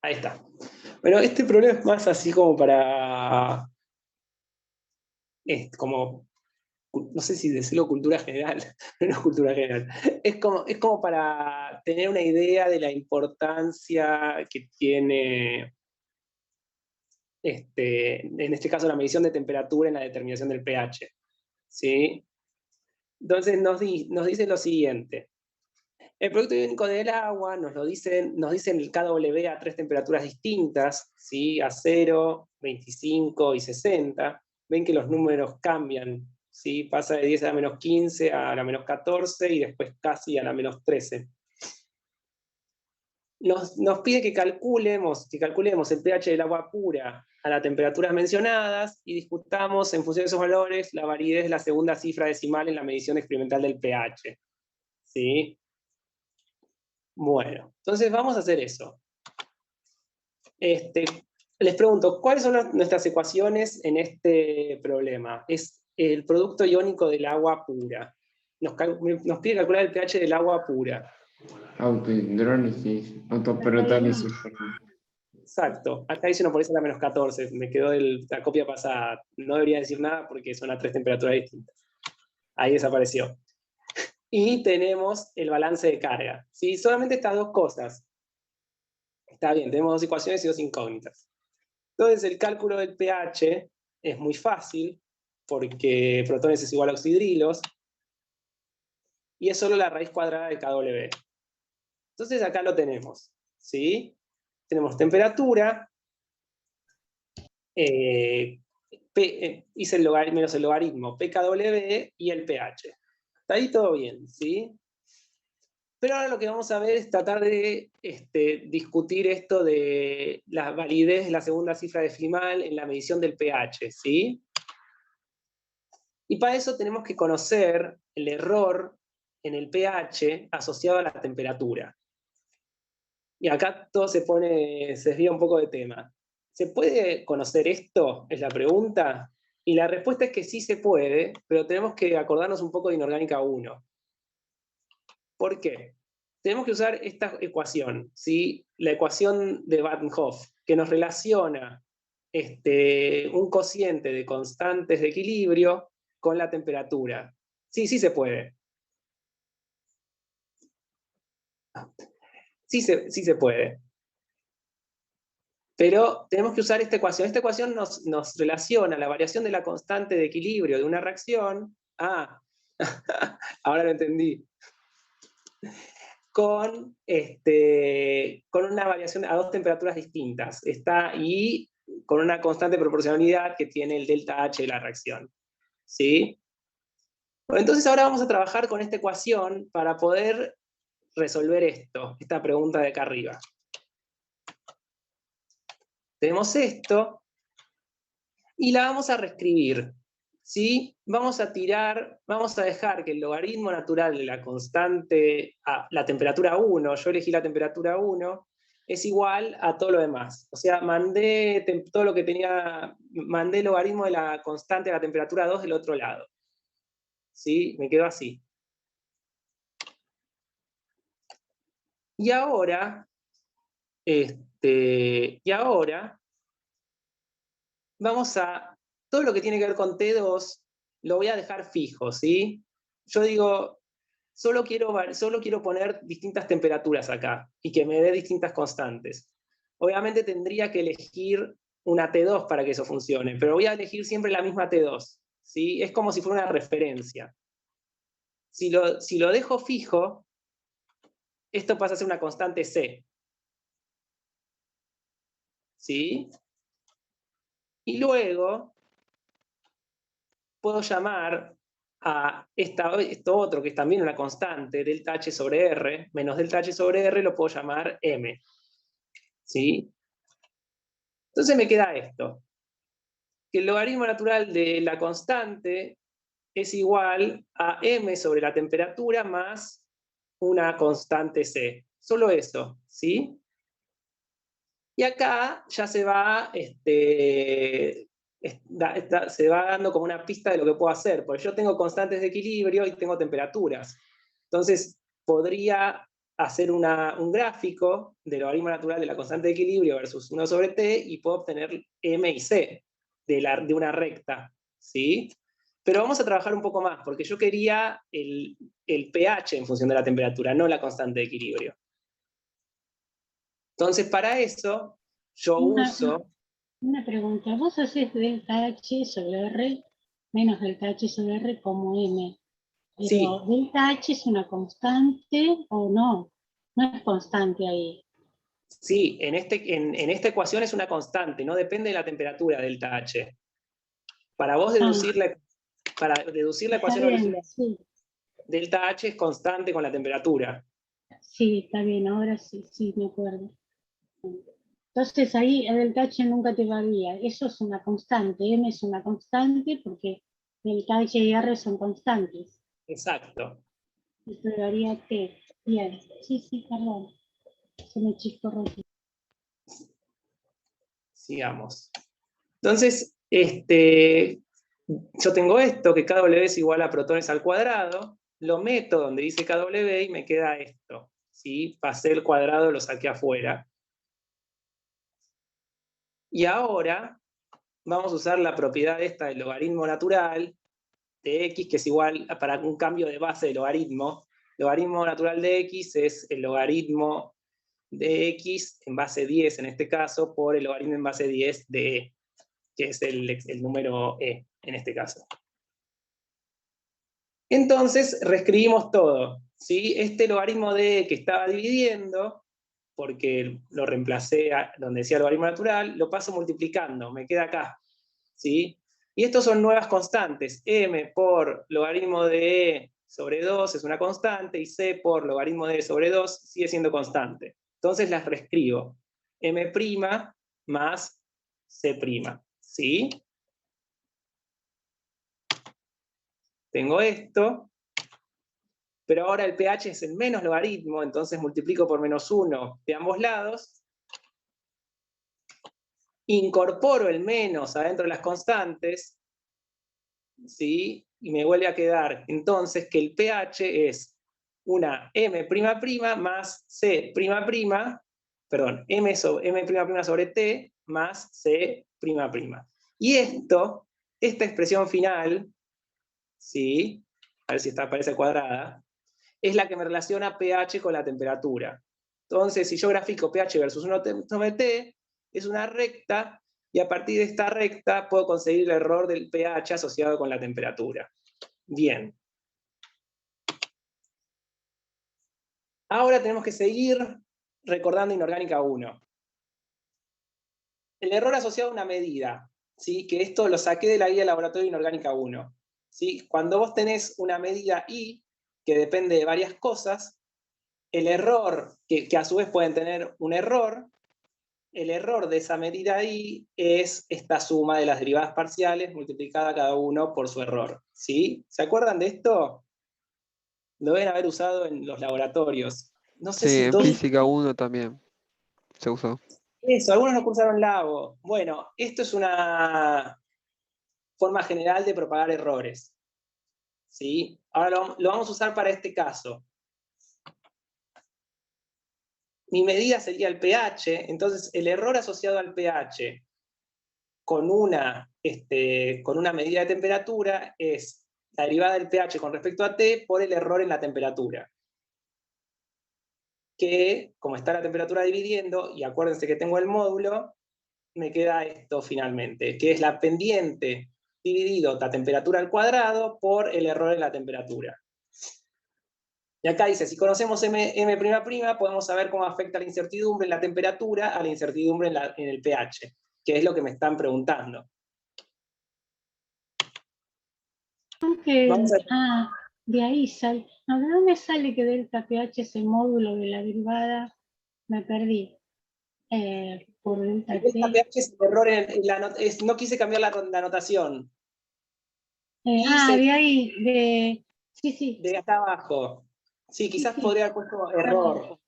Ahí está. Bueno, este problema es más así como para, como, no sé si decirlo cultura general, pero no es cultura general. Es como para tener una idea de la importancia que tiene, en este caso, la medición de temperatura en la determinación del pH. ¿Sí? Entonces nos dice lo siguiente. El producto iónico del agua nos dicen el kW a tres temperaturas distintas, ¿sí? A 0, 25 y 60. Ven que los números cambian, ¿sí? Pasa de 10 a la menos 15 a la menos 14 y después casi a la menos 13. Nos pide que calculemos el pH del agua pura a las temperaturas mencionadas y discutamos en función de esos valores la validez de la segunda cifra decimal en la medición experimental del pH. ¿Sí? Bueno, entonces vamos a hacer eso. Les pregunto, ¿cuáles son nuestras ecuaciones en este problema? Es el producto iónico del agua pura. Nos pide calcular el pH del agua pura. Autohidrólisis, autoperotálisis, perdón. Exacto. Acá dice no, por eso la menos 14. Me quedó la copia pasada. No debería decir nada porque son a tres temperaturas distintas. Ahí desapareció. Y tenemos el balance de carga. ¿Sí? Solamente estas dos cosas. Está bien, tenemos dos ecuaciones y dos incógnitas. Entonces el cálculo del pH es muy fácil, porque protones es igual a oxidrilos, y es solo la raíz cuadrada de KW. Entonces acá lo tenemos, ¿sí? Tenemos temperatura, hice el logaritmo, menos el logaritmo, pKW y el pH. Está ahí todo bien, ¿sí? Pero ahora lo que vamos a ver es tratar de discutir esto de la validez de la segunda cifra decimal en la medición del pH, ¿sí? Y para eso tenemos que conocer el error en el pH asociado a la temperatura. Y acá todo se desvía un poco de tema. ¿Se puede conocer esto? Es la pregunta. Y la respuesta es que sí se puede, pero tenemos que acordarnos un poco de inorgánica 1. ¿Por qué? Tenemos que usar esta ecuación, ¿sí? La ecuación de Baden-Hoff, que nos relaciona un cociente de constantes de equilibrio con la temperatura. Sí, sí se puede. Sí se puede. Pero tenemos que usar esta ecuación. Esta ecuación nos relaciona la variación de la constante de equilibrio de una reacción. Ah, ahora lo entendí. Con una variación a dos temperaturas distintas. Y con una constante proporcionalidad que tiene el delta H de la reacción. ¿Sí? Bueno, entonces ahora vamos a trabajar con esta ecuación para poder resolver esta pregunta de acá arriba. Tenemos esto y la vamos a reescribir. ¿Sí? Vamos a dejar que el logaritmo natural de la constante, la temperatura 1, yo elegí la temperatura 1, es igual a todo lo demás. O sea, mandé todo lo que tenía, mandé el logaritmo de la constante de la temperatura 2 del otro lado. ¿Sí? Me quedó así. Y ahora, todo lo que tiene que ver con T2 lo voy a dejar fijo, ¿sí? Yo digo, solo quiero poner distintas temperaturas acá y que me dé distintas constantes. Obviamente tendría que elegir una T2 para que eso funcione, pero voy a elegir siempre la misma T2, ¿sí? Es como si fuera una referencia. Si lo dejo fijo, esto pasa a ser una constante C. ¿Sí? Y luego puedo llamar a esto otro, que es también una constante, delta H sobre R, menos delta H sobre R, lo puedo llamar M. ¿Sí? Entonces me queda esto, que el logaritmo natural de la constante es igual a M sobre la temperatura más una constante C. Solo eso, ¿sí? Y acá ya se va, se va dando como una pista de lo que puedo hacer, porque yo tengo constantes de equilibrio y tengo temperaturas. Entonces, podría hacer un gráfico del logaritmo natural de la constante de equilibrio versus 1 sobre t, y puedo obtener m y c de una recta, ¿sí? Pero vamos a trabajar un poco más, porque yo quería el pH en función de la temperatura, no la constante de equilibrio. Entonces, para eso, yo uso... Una pregunta, vos haces delta H sobre R menos delta H sobre R como M, pero Sí. delta H es una constante o no, no es constante ahí. Sí, en esta ecuación es una constante, no depende de la temperatura delta H. Para vos deducir la ecuación Bien, original, sí. delta H es constante con la temperatura. Sí, está bien, ahora sí, me acuerdo. Entonces ahí el delta H nunca te varía, eso es una constante, M es una constante porque delta H y R son constantes. Exacto. Y te varía T. Bien, sí, perdón. Se me chisporró. Sigamos. Entonces, yo tengo esto, que KW es igual a protones al cuadrado, lo meto donde dice KW y me queda esto, ¿sí? Pasé el cuadrado, lo saqué afuera. Y ahora vamos a usar la propiedad esta del logaritmo natural de x, que es igual para un cambio de base de logaritmo. Logaritmo natural de x es el logaritmo de x en base 10, en este caso, por el logaritmo en base 10 de e, que es el número e, en este caso. Entonces, reescribimos todo, ¿sí? Este logaritmo de e que estaba dividiendo, porque lo reemplacé donde decía logaritmo natural, lo paso multiplicando, me queda acá, ¿sí? Y estos son nuevas constantes. M por logaritmo de e sobre 2 es una constante, y c por logaritmo de e sobre 2 sigue siendo constante. Entonces las reescribo. M' más c', ¿sí? Tengo esto, pero ahora el pH es el menos logaritmo, entonces multiplico por -1 de ambos lados, incorporo el menos adentro de las constantes, ¿sí? Y me vuelve a quedar entonces que el pH es una M' más C', perdón, M' sobre T más C'. Y esta expresión final, ¿sí? A ver si aparece cuadrada, es la que me relaciona pH con la temperatura. Entonces, si yo grafico pH versus 1 sobre T, es una recta, y a partir de esta recta puedo conseguir el error del pH asociado con la temperatura. Bien. Ahora tenemos que seguir recordando inorgánica 1. El error asociado a una medida, ¿sí? Que esto lo saqué de la guía de laboratorio de inorgánica 1. ¿Sí? Cuando vos tenés una medida I, que depende de varias cosas, el error, que a su vez pueden tener un error, el error de esa medida I es esta suma de las derivadas parciales multiplicada cada uno por su error, ¿sí? ¿Se acuerdan de esto? Lo deben haber usado en los laboratorios. No sé Sí, si en todos... física 1 también se usó. Eso, algunos no cursaron Labo. Bueno, esto es una forma general de propagar errores, ¿sí? Ahora lo vamos a usar para este caso. Mi medida sería el pH, entonces el error asociado al pH con una medida de temperatura es la derivada del pH con respecto a T por el error en la temperatura. Que, como está la temperatura dividiendo, y acuérdense que tengo el módulo, me queda esto finalmente, que es la pendiente dividido la temperatura al cuadrado por el error en la temperatura. Y acá dice, si conocemos M', podemos saber cómo afecta la incertidumbre en la temperatura a la incertidumbre en el pH, que es lo que me están preguntando. Vamos a... De ahí sale. No, ¿de dónde sale que delta pH es el módulo de la derivada? Me perdí. Por delta El T. delta pH es el error no quise cambiar la notación. De ahí, sí. De acá abajo. Sí, quizás Sí. podría haber puesto error,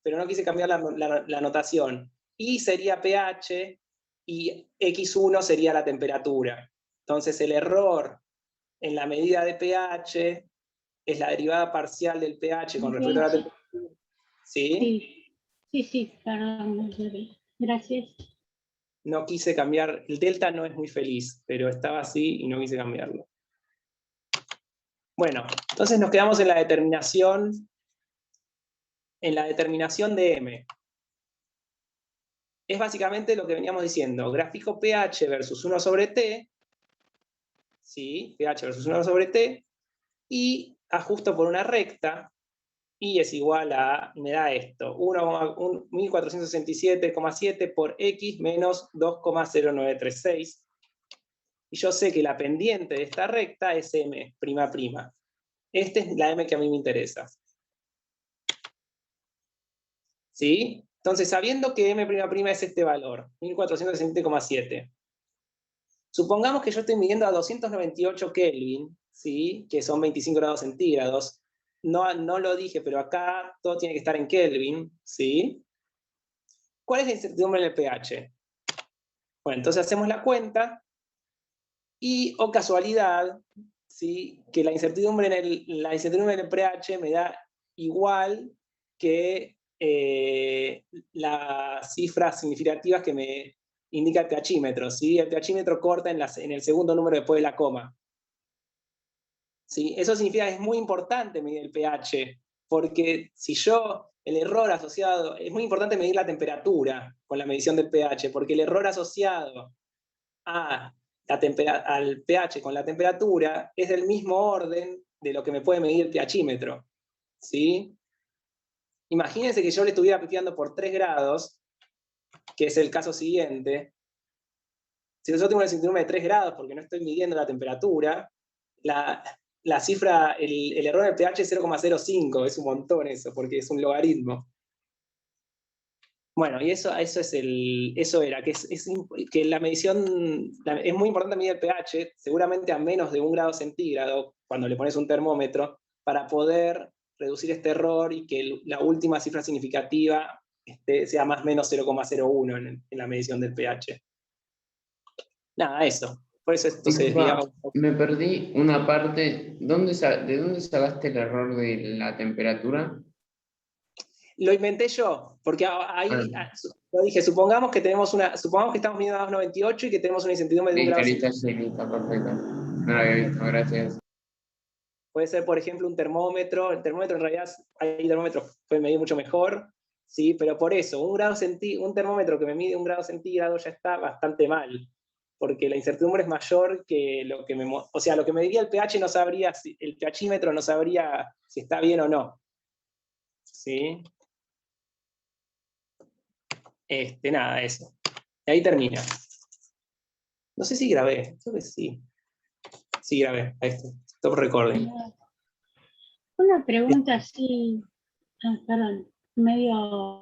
pero no quise cambiar la notación. I sería pH y X1 sería la temperatura. Entonces el error en la medida de pH es la derivada parcial del pH con respecto a la temperatura ¿Sí? Sí, perdón, no llegué. Gracias. No quise cambiar, el delta no es muy feliz, pero estaba así y no quise cambiarlo. Bueno, entonces nos quedamos en la determinación de M. Es básicamente lo que veníamos diciendo, gráfico pH versus 1 sobre T, ¿sí? pH versus 1 sobre T, y ajusto por una recta, y es igual a, me da esto, 1467,7 por X menos 2,0936. Y yo sé que la pendiente de esta recta es M''. Esta es la M que a mí me interesa. ¿Sí? Entonces, sabiendo que M'' es este valor, 1467,7, supongamos que yo estoy midiendo a 298 Kelvin, ¿sí? Que son 25 grados centígrados. No lo dije, pero acá todo tiene que estar en Kelvin, ¿sí? ¿Cuál es la incertidumbre en el pH? Bueno, entonces hacemos la cuenta y, oh casualidad, ¿sí? Que la incertidumbre en el pH me da igual que las cifras significativas que me indica el pHímetro, ¿sí? El pHímetro corta en el segundo número después de la coma. ¿Sí? Eso significa que es muy importante medir el pH, porque si yo, el error asociado, es muy importante medir la temperatura con la medición del pH, porque el error asociado al pH con la temperatura es del mismo orden de lo que me puede medir el pHímetro. ¿Sí? Imagínense que yo le estuviera pifiando por 3 grados, que es el caso siguiente. Si yo tengo una incertidumbre de 3 grados porque no estoy midiendo la temperatura, la cifra, el error del pH es 0,05, es un montón eso, porque es un logaritmo. Bueno, y eso era, que la medición, es muy importante medir el pH, seguramente a menos de 1 grado centígrado, cuando le pones un termómetro, para poder reducir este error y que la última cifra significativa sea más o menos 0,01 en la medición del pH. Nada, eso. Por eso entonces, Disculpa, digamos... me perdí una parte. ¿De dónde sacaste el error de la temperatura? Lo inventé yo, porque ahí lo dije, supongamos que estamos midiendo a 298 y que tenemos una incertidumbre de 1 grado Listo, centígrado. sí, listo, perfecto. No lo había visto, gracias. Puede ser, por ejemplo, un termómetro. El termómetro en realidad, hay termómetros que pueden medir mucho mejor, ¿sí? Pero por eso, un termómetro que me mide 1 grado centígrado ya está bastante mal, porque la incertidumbre es mayor que lo que o sea, lo que me diría el pH no sabría, el pHímetro no sabría si está bien o no. ¿Sí? Nada, eso. Y ahí termina. No sé si grabé, creo que sí. Sí, grabé, ahí está. Stop recording. Una pregunta así, perdón, medio